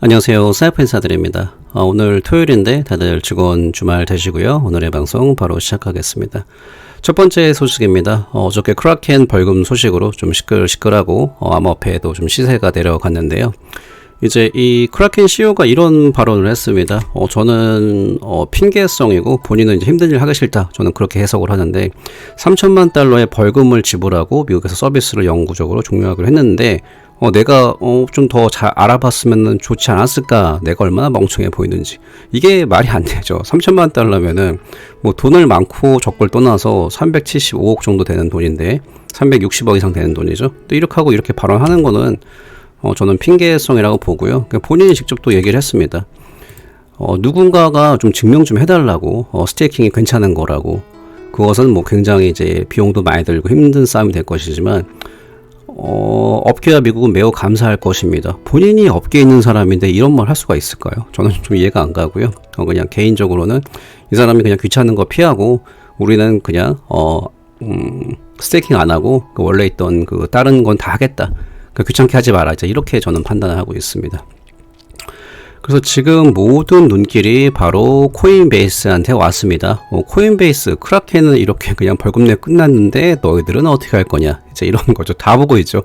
안녕하세요. 사이프 인사드립니다. 오늘 토요일인데 다들 즐거운 주말 되시고요. 오늘의 방송 바로 시작하겠습니다. 첫 번째 소식입니다. 어저께 크라켄 벌금 소식으로 좀 시끌시끌하고 암호화폐에도 좀 시세가 내려갔는데요. 이제 이 크라켄 CEO가 이런 발언을 했습니다. 저는 핑계성이고 본인은 이제 힘든 일 하기 싫다. 저는 그렇게 해석을 하는데 3천만 달러의 벌금을 지불하고 미국에서 서비스를 영구적으로 종료하기로 했는데 내가 좀 더 잘 알아봤으면 좋지 않았을까? 내가 얼마나 멍청해 보이는지. 이게 말이 안 되죠. 3천만 달러면은 뭐 돈을 많고 적고를 떠나서 375억 정도 되는 돈인데 360억 이상 되는 돈이죠. 또 이렇게 하고 이렇게 발언하는 거는 저는 핑계성이라고 보고요. 본인이 직접 또 얘기를 했습니다. 누군가가 좀 증명 좀 해달라고 스테이킹이 괜찮은 거라고. 그것은 뭐 굉장히 이제 비용도 많이 들고 힘든 싸움이 될 것이지만 업계와 미국은 매우 감사할 것입니다. 본인이 업계에 있는 사람인데 이런 말 할 수가 있을까요? 저는 좀 이해가 안 가고요. 그냥 개인적으로는 이 사람이 그냥 귀찮은 거 피하고 우리는 그냥 스테이킹 안 하고 원래 있던 그 다른 건 다 하겠다. 귀찮게 하지 마라. 이렇게 저는 판단을 하고 있습니다. 그래서 지금 모든 눈길이 바로 코인베이스한테 왔습니다. 코인베이스, 크라켄은 이렇게 그냥 벌금 내고 끝났는데 너희들은 어떻게 할 거냐? 이제 이런 거죠. 다 보고 있죠.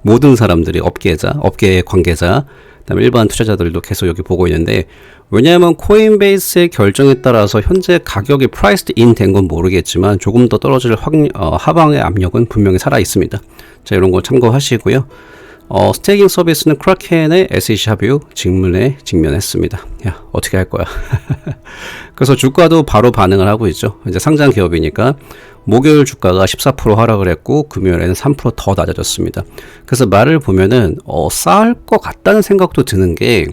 모든 사람들이 업계 관계자, 그다음에 일반 투자자들도 계속 여기 보고 있는데 왜냐하면 코인베이스의 결정에 따라서 현재 가격이 프라이스드 인 된 건 모르겠지만 조금 더 떨어질 하방의 압력은 분명히 살아 있습니다. 자, 이런 거 참고하시고요. 스테이킹 서비스는 크라켄의 SEC 합의 직문에 직면했습니다. 야, 어떻게 할 거야? 그래서 주가도 바로 반응을 하고 있죠. 이제 상장 기업이니까 목요일 주가가 14% 하락을 했고 금요일에는 3% 더 낮아졌습니다. 그래서 말을 보면은 쌓을 것 같다는 생각도 드는 게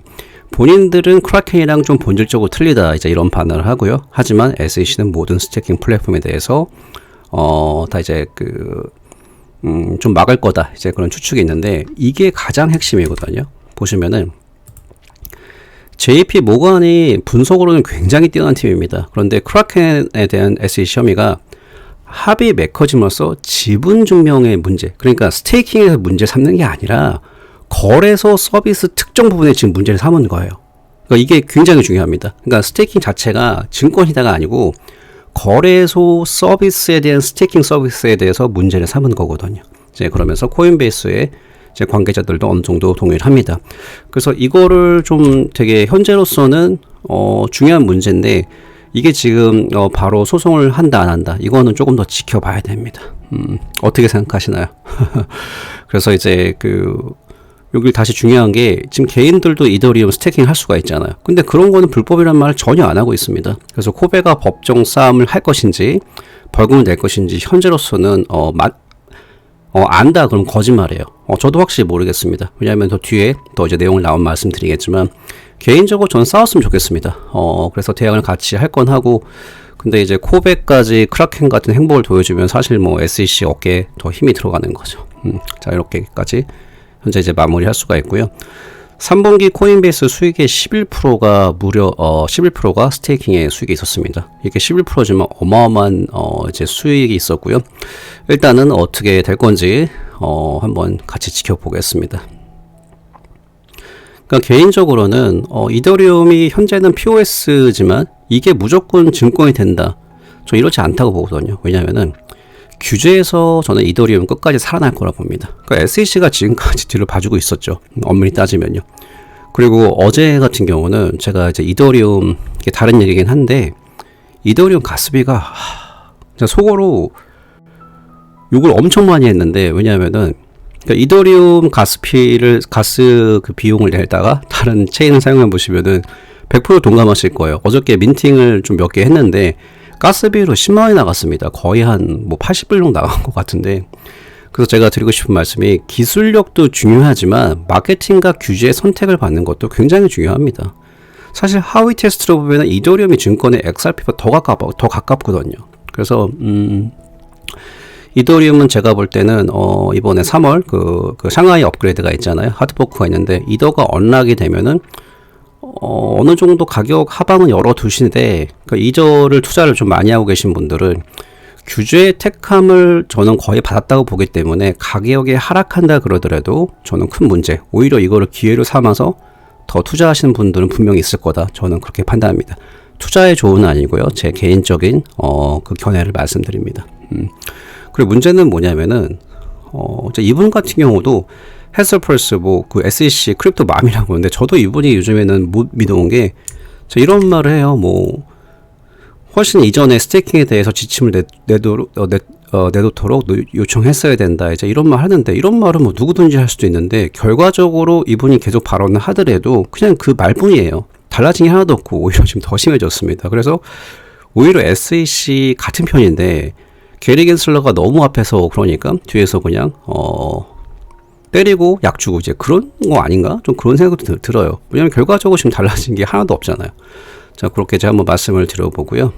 본인들은 크라켄이랑 좀 본질적으로 틀리다 이제 이런 반응을 하고요. 하지만 SEC는 모든 스테이킹 플랫폼에 대해서 다 이제 좀 막을 거다. 이제 그런 추측이 있는데 이게 가장 핵심이거든요. 보시면은 JP 모건이 분석으로는 굉장히 뛰어난 팀입니다. 그런데 크라켄에 대한 SEC 혐의가 합의 메커즘으로서 지분 증명의 문제, 그러니까 스테이킹에서 문제 삼는 게 아니라 거래소 서비스 특정 부분에 지금 문제를 삼은 거예요. 그러니까 이게 굉장히 중요합니다. 그러니까 스테이킹 자체가 증권이다가 아니고 거래소 서비스에 대한 스테이킹 서비스에 대해서 문제를 삼은 거거든요. 이제 그러면서 코인베이스의 이제 관계자들도 어느 정도 동의를 합니다. 그래서 이거를 좀 되게 현재로서는 중요한 문제인데 이게 지금 바로 소송을 한다 안 한다 이거는 조금 더 지켜봐야 됩니다. 어떻게 생각하시나요? 그래서 이제 여기 다시 중요한 게 지금 개인들도 이더리움 스테이킹 할 수가 있잖아요. 근데 그런 거는 불법이라는 말을 전혀 안 하고 있습니다. 그래서 코베가 법정 싸움을 할 것인지 벌금을 낼 것인지 현재로서는 안다 그럼 거짓말이에요. 저도 확실히 모르겠습니다. 왜냐하면 더 뒤에 더 이제 내용을 나온 말씀드리겠지만 개인적으로 저는 싸웠으면 좋겠습니다. 그래서 대항을 같이 할 건 하고 근데 이제 코베까지 크라켄 같은 행보를 보여주면 사실 뭐 SEC 어깨에 더 힘이 들어가는 거죠. 자, 이렇게까지 현재 이제 마무리할 수가 있고요. 3분기 코인베이스 수익의 11%가 무려 11%가 스테이킹의 수익이 있었습니다. 이게 11%지만 어마어마한 이제 수익이 있었고요. 일단은 어떻게 될 건지 한번 같이 지켜보겠습니다. 그러니까 개인적으로는 이더리움이 현재는 POS지만 이게 무조건 증권이 된다. 저 이렇지 않다고 보거든요. 왜냐하면은 규제에서 저는 이더리움 끝까지 살아날 거라 봅니다. 그러니까 SEC가 지금까지 뒤를 봐주고 있었죠. 엄밀히 따지면요. 그리고 어제 같은 경우는 제가 이제 이더리움 이게 다른 얘기긴 한데 이더리움 가스비가 속으로 욕을 엄청 많이 했는데 왜냐하면은 그러니까 이더리움 가스 그 비용을 낼다가 다른 체인을 사용해 보시면은 100% 동감하실 거예요. 어저께 민팅을 좀 몇 개 했는데 가스비로 10만 원이 나갔습니다. 거의 한 80불 정도 나간 것 같은데 그래서 제가 드리고 싶은 말씀이 기술력도 중요하지만 마케팅과 규제의 선택을 받는 것도 굉장히 중요합니다. 사실 하위 테스트로 보면 이더리움이 증권의 XRP보다 더 가깝거든요. 그래서 이더리움은 제가 볼 때는 이번에 3월 그 샹하이 업그레이드가 있잖아요. 하드포크가 있는데 이더가 언락이 되면은 어느 정도 가격 하방은 열어두시는데 그러니까 이저를 투자를 좀 많이 하고 계신 분들은 규제의 택함을 저는 거의 받았다고 보기 때문에 가격이 하락한다 그러더라도 저는 큰 문제 오히려 이거를 기회로 삼아서 더 투자하시는 분들은 분명히 있을 거다. 저는 그렇게 판단합니다. 투자의 조언은 아니고요. 제 개인적인 그 견해를 말씀드립니다. 그리고 문제는 뭐냐면은 이분 같은 경우도 해설펄스 그 SEC 크립토 맘이라고 하는데 저도 이분이 요즘에는 못 믿어온 게 이런 말을 해요. 훨씬 이전에 스테이킹에 대해서 지침을 내놓도록 요청했어야 된다. 이제 이런 말 하는데 이런 말은 누구든지 할 수도 있는데 결과적으로 이분이 계속 발언을 하더라도 그냥 그 말뿐이에요. 달라진 게 하나도 없고 오히려 지금 더 심해졌습니다. 그래서 오히려 SEC 같은 편인데 게리 겐슬러가 너무 앞에서 그러니까 뒤에서 그냥 때리고 약 주고 이제 그런 거 아닌가? 좀 그런 생각도 들어요. 왜냐면 결과적으로 지금 달라진 게 하나도 없잖아요. 자, 그렇게 제가 한번 말씀을 드려보고요.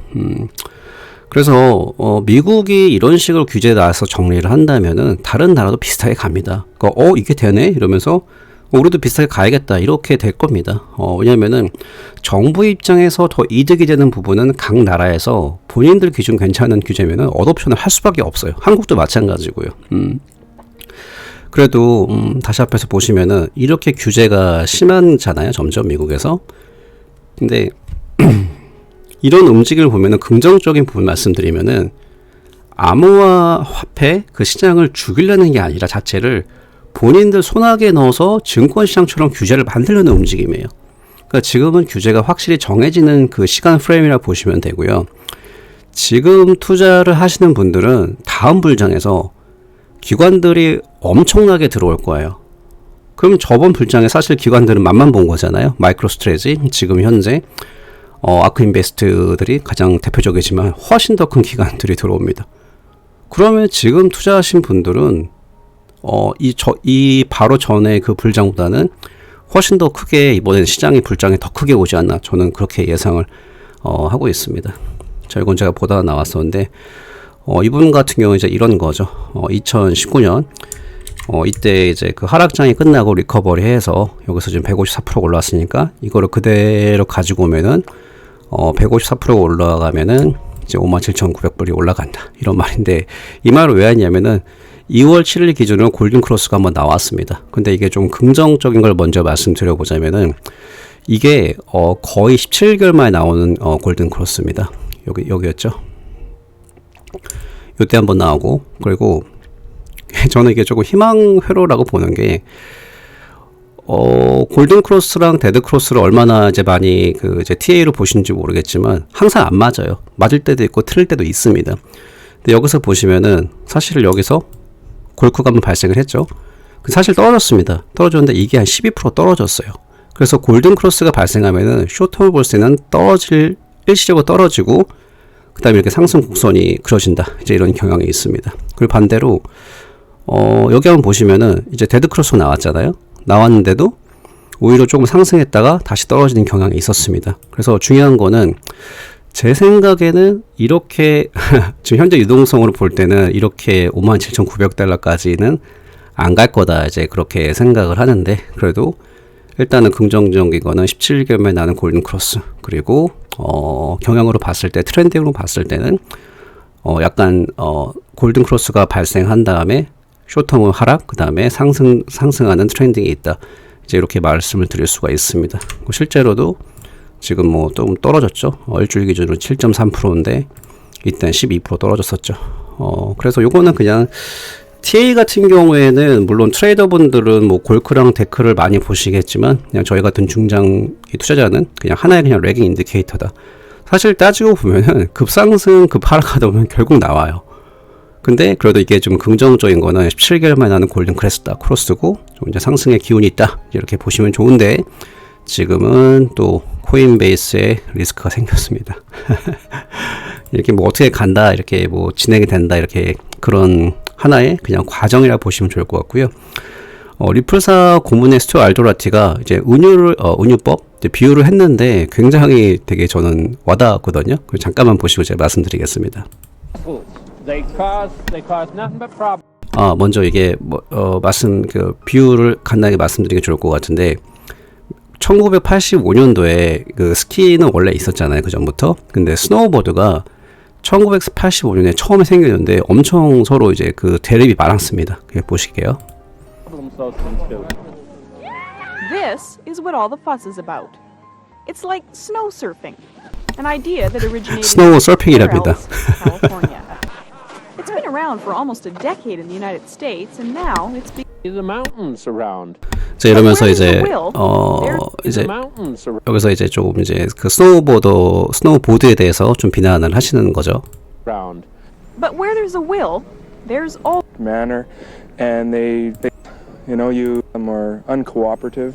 그래서 미국이 이런 식으로 규제에 나와서 정리를 한다면은 다른 나라도 비슷하게 갑니다. 그러니까 이게 되네 이러면서 우리도 비슷하게 가야겠다 이렇게 될 겁니다. 왜냐면은 정부 입장에서 더 이득이 되는 부분은 각 나라에서 본인들 기준 괜찮은 규제면은 어놉션을 할 수밖에 없어요. 한국도 마찬가지고요. 그래도 다시 앞에서 보시면은 이렇게 규제가 심하잖아요. 점점 미국에서. 근데 이런 움직임을 보면은 긍정적인 부분 말씀드리면은 암호화 화폐 그 시장을 죽이려는 게 아니라 자체를 본인들 손아귀에 넣어서 증권시장처럼 규제를 만들려는 움직임이에요. 그러니까 지금은 규제가 확실히 정해지는 그 시간 프레임이라고 보시면 되고요. 지금 투자를 하시는 분들은 다음 불장에서 기관들이 엄청나게 들어올 거예요. 그럼 저번 불장에 사실 기관들은 맛만 본 거잖아요. 마이크로스트레지 지금 현재 아크인베스트들이 가장 대표적이지만 훨씬 더 큰 기관들이 들어옵니다. 그러면 지금 투자하신 분들은 이 바로 전에 그 불장보다는 훨씬 더 크게 이번엔 시장이 불장이 더 크게 오지 않나 저는 그렇게 예상을 하고 있습니다. 자, 이건 제가 보다가 나왔었는데 이분 같은 경우 이제 이런 거죠. 2019년 이때 이제 그 하락장이 끝나고 리커버리해서 여기서 지금 154% 올라왔으니까 이거를 그대로 가지고 오면은 154%가 올라가면은 이제 57,900불이 올라간다 이런 말인데 이 말을 왜 하냐면은 2월 7일 기준으로 골든크로스가 한번 나왔습니다. 근데 이게 좀 긍정적인 걸 먼저 말씀드려보자면은 이게 거의 17개월 만에 나오는 골든크로스입니다. 여기였죠. 요때 한번 나오고 그리고 저는 이게 조금 희망 회로라고 보는 게 골든크로스랑 데드크로스를 얼마나 이제 많이 이제 TA로 보시는지 모르겠지만 항상 안 맞아요. 맞을 때도 있고 틀릴 때도 있습니다. 근데 여기서 보시면은 사실 여기서 골크가 한번 발생을 했죠. 사실 떨어졌습니다. 떨어졌는데 이게 한 12% 떨어졌어요. 그래서 골든크로스가 발생하면은 쇼트홀 볼 때는 일시적으로 떨어지고 그 다음에 이렇게 상승 곡선이 그려진다. 이제 이런 경향이 있습니다. 그리고 반대로 여기 한번 보시면은 이제 데드크로스 나왔잖아요. 나왔는데도 오히려 조금 상승했다가 다시 떨어지는 경향이 있었습니다. 그래서 중요한 거는 제 생각에는 이렇게 지금 현재 유동성으로 볼 때는 이렇게 57,900달러까지는 안 갈 거다 이제 그렇게 생각을 하는데 그래도 일단은 긍정적인 거는 17개월 만에 나는 골든크로스 그리고 경향으로 봤을 때 트렌딩으로 봤을 때는 약간 골든크로스가 발생한 다음에 숏텀은 하락 그 다음에 상승하는 트렌딩이 있다 이제 이렇게 말씀을 드릴 수가 있습니다. 실제로도 지금 좀 떨어졌죠. 일주일 기준으로 7.3%인데 이때 12% 떨어졌었죠. 그래서 요거는 그냥 TA 같은 경우에는 물론 트레이더분들은 골크랑 데크를 많이 보시겠지만 그냥 저희 같은 중장기 투자자는 그냥 하나의 그냥 레깅 인디케이터다. 사실 따지고 보면은 급상승 급하락하다 보면 결국 나와요. 근데 그래도 이게 좀 긍정적인 거는 17개월 만에 나는 골든 크로스고 좀 이제 상승의 기운이 있다 이렇게 보시면 좋은데 지금은 또 코인베이스에 리스크가 생겼습니다. 이렇게 어떻게 간다 이렇게 진행이 된다 이렇게 그런 하나의 그냥 과정이라 보시면 좋을 것 같고요. 리플사 고문의 스튜어 알도라티가 이제 운유법 이제 비유를 했는데 굉장히 되게 저는 와닿았거든요. 잠깐만 보시고 제가 말씀드리겠습니다. 먼저 이게 비유를 간단하게 말씀드리는 게 좋을 것 같은데 1985년도에 그 스키는 원래 있었잖아요. 그 전부터. 근데 스노우보드가 1985년에 처음에 생겼는데 엄청 서로 이제 그 대립이 많았습니다. 보실게요. This is what all the fuss is about. It's like snow surfing, an idea that originated 스노우 in 서핑이랍니다. California. It's been around for almost a decade in the United States, and now it's The mountains around. 자, 이러면서 이제 The 이제 mountains 여기서 이제 조금 이제 그 스노우보드에 대해서 좀 비난을 하시는 거죠. around. But where there's a will, there's all. manner, and they you are uncooperative.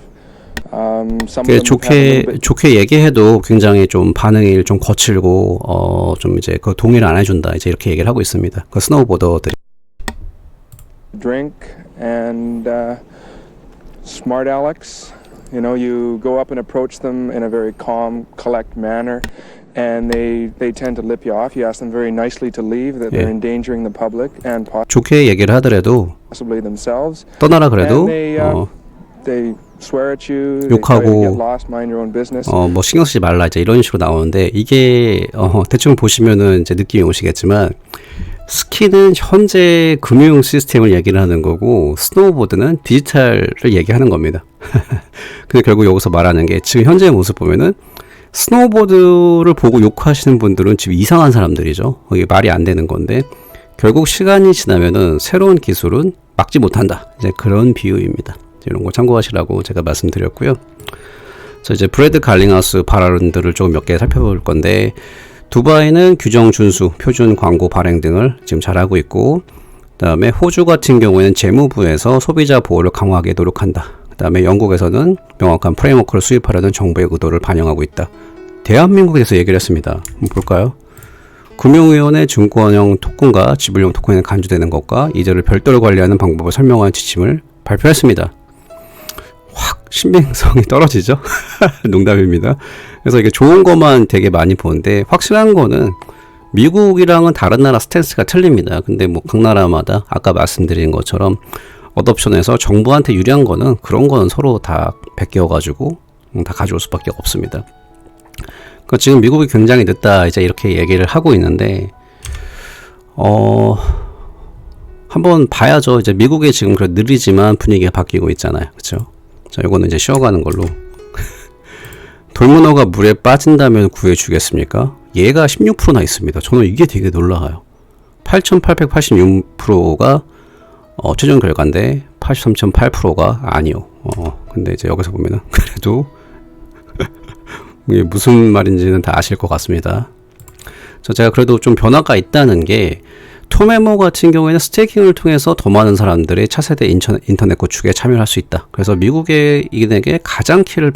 Some 그 of them have a little bit 좋게 얘기해도 굉장히 좀 반응이 좀 거칠고 좀 이제 그 동의를 안 해준다 이제 이렇게 얘기를 하고 있습니다. 그 스노우보더들이. drink and smart Alex. You go up and approach them in a very calm, collect manner, and they tend to lip you off. You ask them very nicely to leave, that they're 예. endangering the public and 좋게 얘기를 하더라도 possibly themselves. 떠나라 그래도 And they swear at you. They tell you to 욕하고 get lost, mind your own business. 뭐 신경 쓰지 말라 이제 이런 식으로 나오는데 이게 대충 보시면은 이제 느낌이 오시겠지만 스키는 현재 금융 시스템을 얘기를 하는 거고 스노우보드는 디지털을 얘기하는 겁니다. 근데 결국 여기서 말하는 게 지금 현재의 모습 보면은 스노우보드를 보고 욕하시는 분들은 지금 이상한 사람들이죠. 이게 말이 안 되는 건데 결국 시간이 지나면은 새로운 기술은 막지 못한다. 이제 그런 비유입니다. 이런 거 참고하시라고 제가 말씀드렸고요. 그래서 이제 브래드 갈링하우스 발언들을 좀 몇 개 살펴볼 건데 두바이는 규정 준수, 표준 광고 발행 등을 지금 잘하고 있고 그 다음에 호주 같은 경우에는 재무부에서 소비자 보호를 강화하게 노력한다. 그 다음에 영국에서는 명확한 프레임워크를 수립하려는 정부의 의도를 반영하고 있다. 대한민국에서 얘기를 했습니다. 한번 볼까요? 금융위원회 증권형 토큰과 지불형 토큰에 간주되는 것과 이자를 별도로 관리하는 방법을 설명하는 지침을 발표했습니다. 확 신빙성이 떨어지죠? 농담입니다. 그래서 이게 좋은 것만 되게 많이 보는데 확실한 거는 미국이랑은 다른 나라 스탠스가 틀립니다. 근데 뭐 각 나라마다 아까 말씀드린 것처럼 어덥션에서 정부한테 유리한 거는 그런 거는 서로 다 베껴가지고 다 가져올 수밖에 없습니다. 그러니까 지금 미국이 굉장히 늦다 이제 이렇게 얘기를 하고 있는데 한번 봐야죠. 이제 미국이 지금 그래 느리지만 분위기가 바뀌고 있잖아요. 그렇죠? 자, 이거는 이제 쉬어가는 걸로. 돌문어가 물에 빠진다면 구해주겠습니까? 얘가 16%나 있습니다. 저는 이게 되게 놀라워요. 8,886%가 최종 결과인데 83.8%가 아니요. 근데 이제 여기서 보면은 그래도 이게 무슨 말인지는 다 아실 것 같습니다. 제가 그래도 좀 변화가 있다는 게 토메모 같은 경우에는 스테이킹을 통해서 더 많은 사람들이 차세대 인터넷 구축에 참여할 수 있다. 그래서 미국의 이익에게 가장 피해를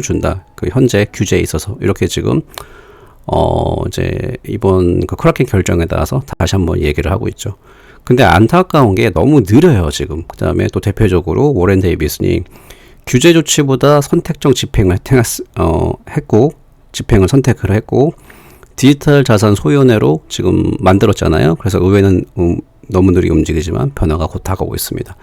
준다. 그 현재 규제에 있어서 이렇게 지금 이제 이번 그 크라켄 결정에 따라서 다시 한번 얘기를 하고 있죠. 근데 안타까운 게 너무 느려요 지금. 그 다음에 또 대표적으로 워렌 데이비슨이 규제 조치보다 선택적 집행을 했고 집행을 선택을 했고 디지털 자산 소유원회로 지금 만들었잖아요. 그래서 의회는 너무 느리게 움직이지만 변화가 곧 다가오고 있습니다.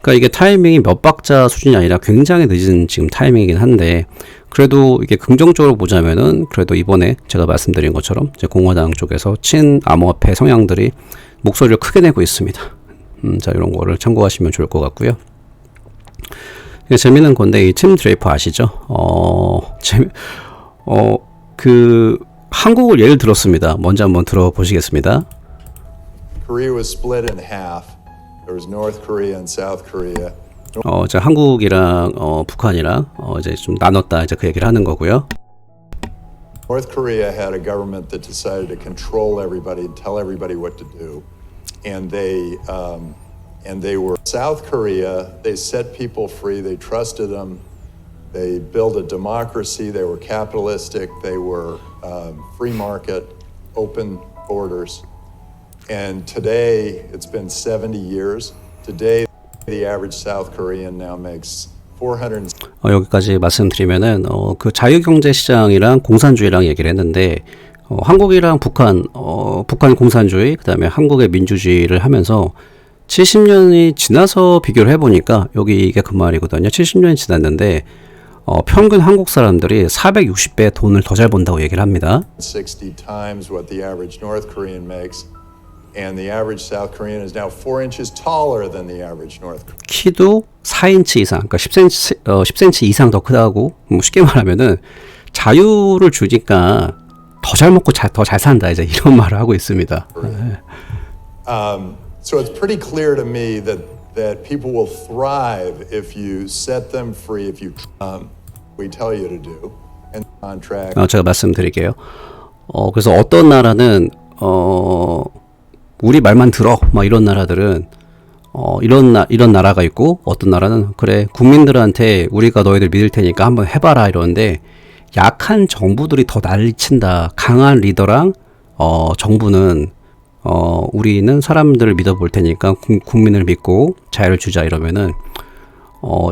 그러니까 이게 타이밍이 몇 박자 수준이 아니라 굉장히 늦은 지금 타이밍이긴 한데 그래도 이게 긍정적으로 보자면은 그래도 이번에 제가 말씀드린 것처럼 이제 공화당 쪽에서 친암호화폐 성향들이 목소리를 크게 내고 있습니다. 자, 이런 거를 참고하시면 좋을 것 같고요. 재밌는 건데 이 팀 드레이퍼 아시죠? 한국을 예를 들었습니다. 먼저 한번 들어보시겠습니다. Korea was split in half. There was North Korea and South Korea. 자, 한국이랑 북한이랑 이제 좀 나눴다 이제 그 얘기를 하는 거고요. North Korea had a government that decided to control everybody and tell everybody what to do, and they were South Korea. They set people free. They trusted them. They built a democracy. They were capitalistic. They were free market, open borders. And today, it's been 70 years. Today, the average South Korean now makes 400. 여기까지 말씀드리면은 그 자유경제 시장이랑 공산주의랑 얘기를 했는데 한국이랑 북한 공산주의 그다음에 한국의 민주주의를 하면서 70년이 지나서 비교를 해보니까 여기 이게 그 말이거든요. 70년이 지났는데 평균 한국 사람들이 460배 돈을 더 잘 번다고 얘기를 합니다. 60 times what the average North Korean makes. and the average South Korean is now 4 inches taller than the average North Korean. 키도 4인치 이상, 그러니까 10cm 이상 더 크다고, 뭐 쉽게 말하면은 자유를 주니까 더 잘 먹고 더 잘 산다, 이제 이런 말을 하고 있습니다. So it's pretty clear to me that people will thrive if you set them free, if you we tell you to do, and contract. 제가 말씀드릴게요. 그래서 어떤 나라는 우리 말만 들어, 막 이런 나라들은 이런 나라가 있고, 어떤 나라는 그래 국민들한테 우리가 너희들 믿을 테니까 한번 해봐라 이러는데, 약한 정부들이 더 난리친다. 강한 리더랑 정부는 우리는 사람들을 믿어볼 테니까 국민을 믿고 자유를 주자 이러면은,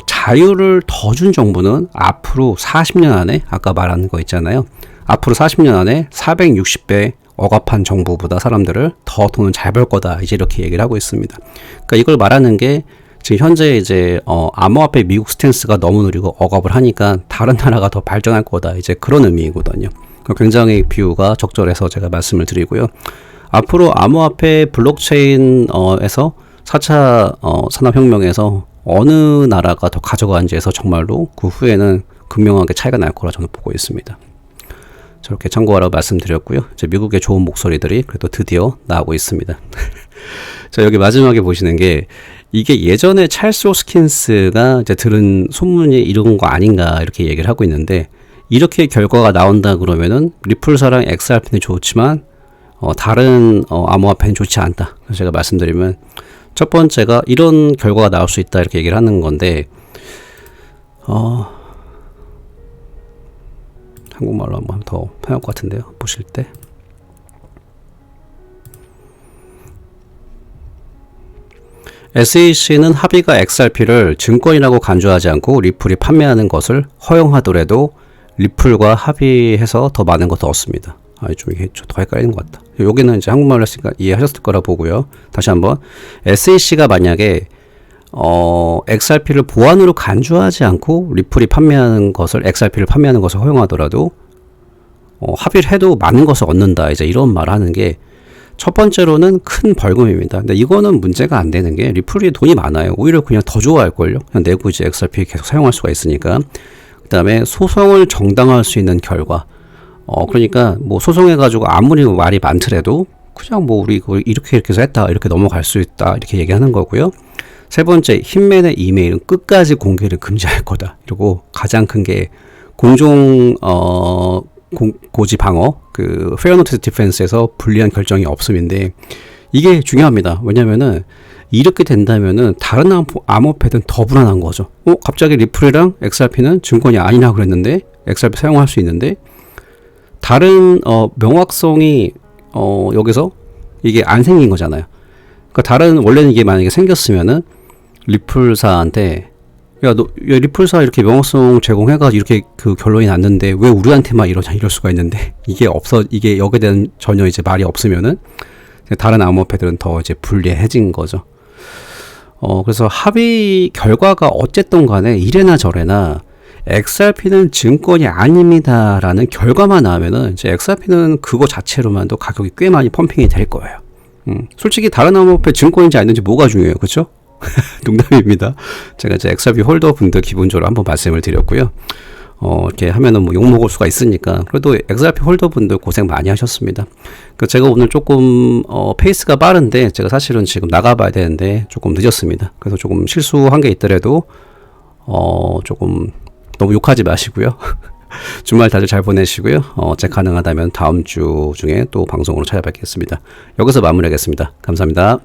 자유를 더 준 정부는 앞으로 40년 안에, 아까 말한 거 있잖아요. 앞으로 40년 안에 460배 억압한 정부보다 사람들을 더 돈을 잘 벌 거다. 이제 이렇게 얘기를 하고 있습니다. 그러니까 이걸 말하는 게, 지금 현재 이제 암호화폐 미국 스탠스가 너무 느리고 억압을 하니까 다른 나라가 더 발전할 거다. 이제 그런 의미거든요. 굉장히 비유가 적절해서 제가 말씀을 드리고요. 앞으로 암호화폐 블록체인에서 4차 산업혁명에서 어느 나라가 더 가져가는지에서 정말로 그 후에는 극명하게 차이가 날 거라 저는 보고 있습니다. 저렇게 참고하라고 말씀드렸고요. 이제 미국의 좋은 목소리들이 그래도 드디어 나오고 있습니다. 자, 여기 마지막에 보시는 게, 이게 예전에 찰스 호스킨스가 이제 들은 소문이 이런 거 아닌가 이렇게 얘기를 하고 있는데, 이렇게 결과가 나온다 그러면은 리플사랑 XRP는 좋지만 다른 암호화폐는 좋지 않다. 그래서 제가 말씀드리면, 첫 번째가 이런 결과가 나올 수 있다 이렇게 얘기를 하는 건데, 한국말로 한번 더 편할 것 같은데요. 보실 때. SEC는 합의가 XRP를 증권이라고 간주하지 않고 리플이 판매하는 것을 허용하더라도 리플과 합의해서 더 많은 것을 얻습니다. 좀 이게 더 헷갈리는 것 같다. 여기는 이제 한국말로 했으니까 이해하셨을 거라 보고요. 다시 한번, SEC가 만약에 XRP를 보안으로 간주하지 않고 리플이 판매하는 것을, XRP를 판매하는 것을 허용하더라도 합의를 해도 많은 것을 얻는다. 이제 이런 말을 하는 게, 첫 번째로는 큰 벌금입니다. 근데 이거는 문제가 안 되는 게, 리플이 돈이 많아요. 오히려 그냥 더 좋아할걸요. 그냥 내고 이제 XRP 계속 사용할 수가 있으니까. 그 다음에 소송을 정당화할 수 있는 결과. 그러니까 뭐 소송해가지고 아무리 말이 많더라도 그냥 뭐 우리 이렇게 해서 했다, 이렇게 넘어갈 수 있다, 이렇게 얘기하는 거고요. 세 번째, 힌맨의 이메일은 끝까지 공개를 금지할 거다. 그리고 가장 큰 게 공정 고지 방어, 그 페어 노티스 디펜스에서 불리한 결정이 없음인데, 이게 중요합니다. 왜냐면은 이렇게 된다면은 다른 암호화폐는 더 불안한 거죠. 갑자기 리플이랑 XRP는 증권이 아니라 그랬는데 XRP 사용할 수 있는데, 다른 명확성이 여기서 이게 안 생긴 거잖아요. 그러니까 다른, 원래는 이게 만약에 생겼으면은 리플사한테, 야, 리플사 이렇게 명확성 제공해가지고 이렇게 그 결론이 났는데 왜 우리한테만 이러냐, 이럴 수가 있는데, 이게 여기에 대한 전혀 이제 말이 없으면은 다른 암호화폐들은 더 이제 불리해진 거죠. 그래서 합의 결과가 어쨌든 간에 이래나 저래나 XRP는 증권이 아닙니다라는 결과만 나오면은 이제 XRP는 그거 자체로만도 가격이 꽤 많이 펌핑이 될 거예요. 솔직히 다른 암호화폐 증권인지 아닌지 뭐가 중요해요, 그렇죠? 농담입니다. 제가 이제 XRP 홀더 분들 기본적으로 한번 말씀을 드렸고요. 이렇게 하면은 뭐 욕먹을 수가 있으니까, 그래도 XRP 홀더 분들 고생 많이 하셨습니다. 제가 오늘 조금 페이스가 빠른데, 제가 사실은 지금 나가봐야 되는데 조금 늦었습니다. 그래서 조금 실수한 게 있더라도 조금 너무 욕하지 마시고요. 주말 다들 잘 보내시고요. 제가 가능하다면 다음 주 중에 또 방송으로 찾아뵙겠습니다. 여기서 마무리하겠습니다. 감사합니다.